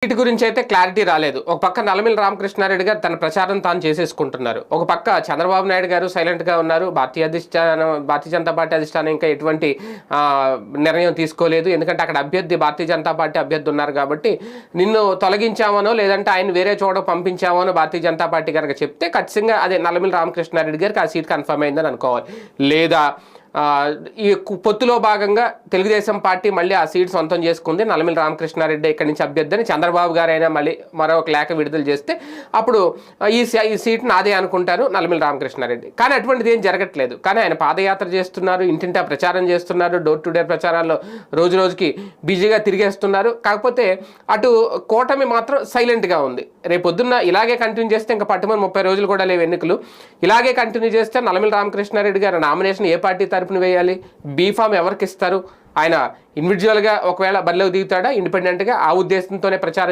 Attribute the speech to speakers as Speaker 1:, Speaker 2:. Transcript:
Speaker 1: వీటి గురించి అయితే క్లారిటీ రాలేదు. ఒక పక్క నల్లమిల్లి రామకృష్ణారెడ్డి గారు తన ప్రచారం తాను చేసేసుకుంటున్నారు. ఒక పక్క చంద్రబాబు నాయుడు గారు సైలెంట్గా ఉన్నారు. భారతీయ జనతా పార్టీ అధిష్టానం ఇంకా ఎటువంటి నిర్ణయం తీసుకోలేదు. ఎందుకంటే అక్కడ భారతీయ జనతా పార్టీ అభ్యర్థి ఉన్నారు కాబట్టి నిన్ను తొలగించామనో లేదంటే ఆయన వేరే చోట పంపించామనో భారతీయ జనతా పార్టీ కనుక చెప్తే ఖచ్చితంగా అదే నల్లమిల్లి రామకృష్ణారెడ్డి గారికి ఆ సీట్ కన్ఫర్మ్ అయిందని అనుకోవాలి. లేదా ఈ పొత్తులో భాగంగా తెలుగుదేశం పార్టీ మళ్ళీ ఆ సీట్ సొంతం చేసుకుంది, నల్లమిల్లి రామకృష్ణారెడ్డి ఇక్కడి నుంచి అభ్యర్థిని చంద్రబాబు గారైనా మళ్ళీ మరొక లేఖ విడుదల చేస్తే అప్పుడు ఈ సీట్ నాదే అనుకుంటారు నల్లమిల్లి రామకృష్ణారెడ్డి. కానీ అటువంటిది ఏం జరగట్లేదు. కానీ ఆయన పాదయాత్ర చేస్తున్నారు, ఇంటింటా ప్రచారం చేస్తున్నారు, డోర్ టు డోర్ ప్రచారాల్లో రోజు రోజుకి బిజీగా తిరిగేస్తున్నారు. కాకపోతే అటు కూటమి మాత్రం సైలెంట్గా ఉంది. రేపొద్దున్న ఇలాగే కంటిన్యూ చేస్తే ఇంకా పట్టుమని 30 రోజులు కూడా లేవు ఎన్నికలు. ఇలాగే కంటిన్యూ చేస్తే నల్లమిల్లి రామకృష్ణారెడ్డి గారి నామినేషన్ ఏ పార్టీ తరపున వేయాలి, బీఫామ్ ఎవరికి ఇస్తారు, ఆయన ఇండివిజువల్గా ఒకవేళ బరిలోకి దిగుతాడా ఇండిపెండెంట్గా, ఆ ఉద్దేశంతోనే ప్రచారం